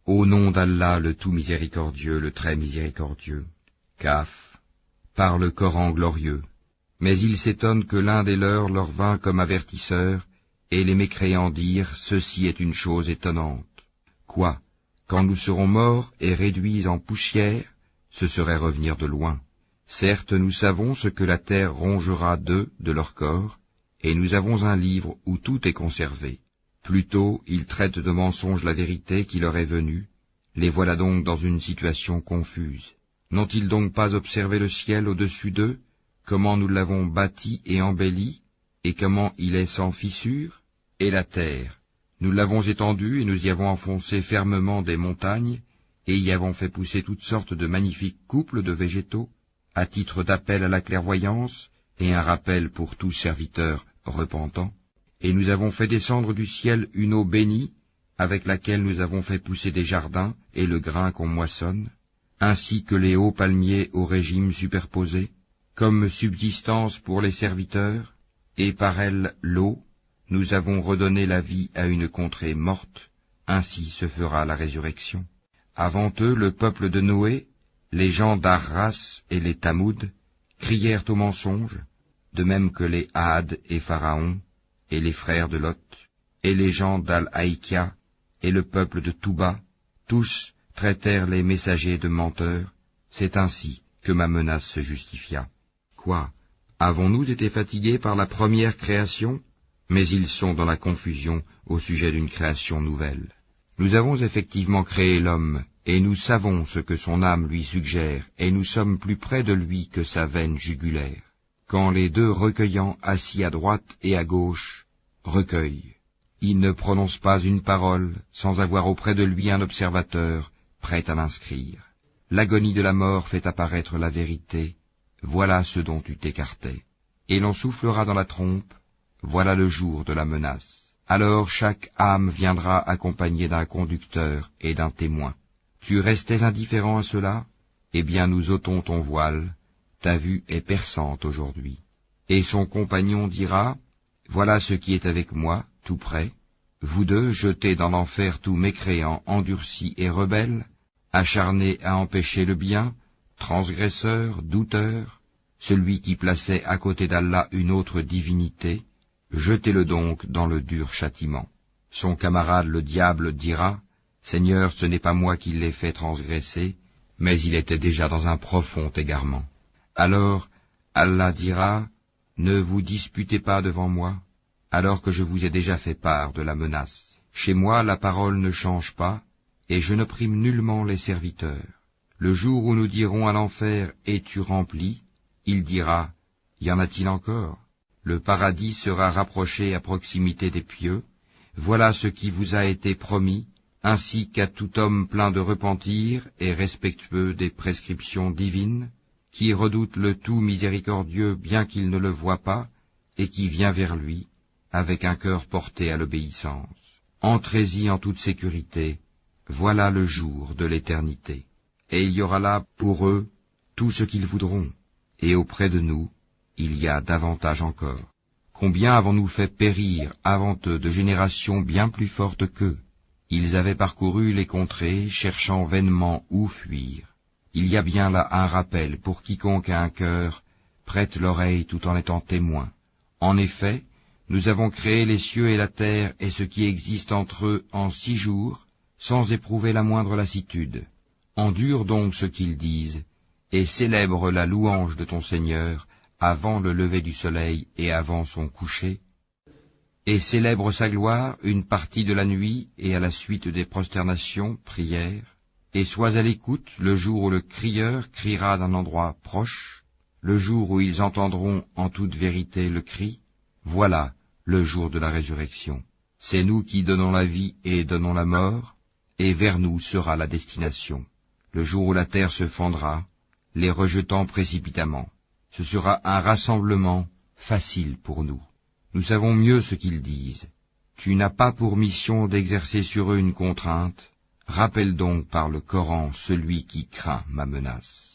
Au nom d'Allah, le tout miséricordieux, le très miséricordieux. Kaf, par le Coran glorieux. Mais ils s'étonnent que l'un des leurs leur vint comme avertisseur, et les mécréants dirent, ceci est une chose étonnante. Quoi? Quand nous serons morts et réduits en poussière, ce serait revenir de loin. Certes, nous savons ce que la terre rongera d'eux, de leur corps, et nous avons un livre où tout est conservé. Plutôt, ils traitent de mensonge la vérité qui leur est venue. Les voilà donc dans une situation confuse. N'ont-ils donc pas observé le ciel au-dessus d'eux, comment nous l'avons bâti et embelli, et comment il est sans fissure? Et la terre, nous l'avons étendue et nous y avons enfoncé fermement des montagnes, et y avons fait pousser toutes sortes de magnifiques couples de végétaux, à titre d'appel à la clairvoyance, et un rappel pour tout serviteur repentant. Et nous avons fait descendre du ciel une eau bénie, avec laquelle nous avons fait pousser des jardins et le grain qu'on moissonne, ainsi que les hauts palmiers au régime superposé, comme subsistance pour les serviteurs, et par elle l'eau, nous avons redonné la vie à une contrée morte, ainsi se fera la résurrection. Avant eux, le peuple de Noé, les gens d'Arras et les Tamoud, crièrent au mensonge, de même que les Had et Pharaon, et les frères de Lot, et les gens d'Al-Haïkia, et le peuple de Touba, tous traitèrent les messagers de menteurs. C'est ainsi que ma menace se justifia. Quoi? Avons-nous été fatigués par la première création? Mais ils sont dans la confusion au sujet d'une création nouvelle. Nous avons effectivement créé l'homme, et nous savons ce que son âme lui suggère, et nous sommes plus près de lui que sa veine jugulaire. Quand les deux recueillants assis à droite et à gauche recueillent, il ne prononce pas une parole sans avoir auprès de lui un observateur prêt à l'inscrire. L'agonie de la mort fait apparaître la vérité, voilà ce dont tu t'écartais. Et l'on soufflera dans la trompe, voilà le jour de la menace. Alors chaque âme viendra accompagnée d'un conducteur et d'un témoin. Tu restais indifférent à cela? Eh bien nous ôtons ton voile, ta vue est perçante aujourd'hui. Et son compagnon dira, voilà ce qui est avec moi, tout près. Vous deux, jetés dans l'enfer tout mécréants, endurcis et rebelles, acharnés à empêcher le bien, transgresseurs, douteurs, celui qui plaçait à côté d'Allah une autre divinité, jetez-le donc dans le dur châtiment. Son camarade le diable dira, Seigneur, ce n'est pas moi qui l'ai fait transgresser, mais il était déjà dans un profond égarement. Alors Allah dira, ne vous disputez pas devant moi, alors que je vous ai déjà fait part de la menace. Chez moi la parole ne change pas, et je n'opprime nullement les serviteurs. Le jour où nous dirons à l'enfer, es-tu rempli? Il dira, y en a-t-il encore? Le paradis sera rapproché à proximité des pieux. Voilà ce qui vous a été promis, ainsi qu'à tout homme plein de repentir et respectueux des prescriptions divines, qui redoute le tout miséricordieux bien qu'il ne le voie pas, et qui vient vers lui, avec un cœur porté à l'obéissance. Entrez-y en toute sécurité, voilà le jour de l'éternité. Et il y aura là pour eux tout ce qu'ils voudront, et auprès de nous, il y a davantage encore. Combien avons-nous fait périr avant eux de générations bien plus fortes qu'eux? Ils avaient parcouru les contrées, cherchant vainement où fuir. Il y a bien là un rappel pour quiconque a un cœur, prête l'oreille tout en étant témoin. En effet, nous avons créé les cieux et la terre et ce qui existe entre eux en 6 jours, sans éprouver la moindre lassitude. Endure donc ce qu'ils disent, et célèbre la louange de ton Seigneur avant le lever du soleil et avant son coucher, et célèbre sa gloire une partie de la nuit et à la suite des prosternations, prières, et sois à l'écoute le jour où le crieur criera d'un endroit proche, le jour où ils entendront en toute vérité le cri, voilà le jour de la résurrection. C'est nous qui donnons la vie et donnons la mort, et vers nous sera la destination. Le jour où la terre se fendra, les rejetant précipitamment. Ce sera un rassemblement facile pour nous. Nous savons mieux ce qu'ils disent. Tu n'as pas pour mission d'exercer sur eux une contrainte. Rappelle donc par le Coran celui qui craint ma menace.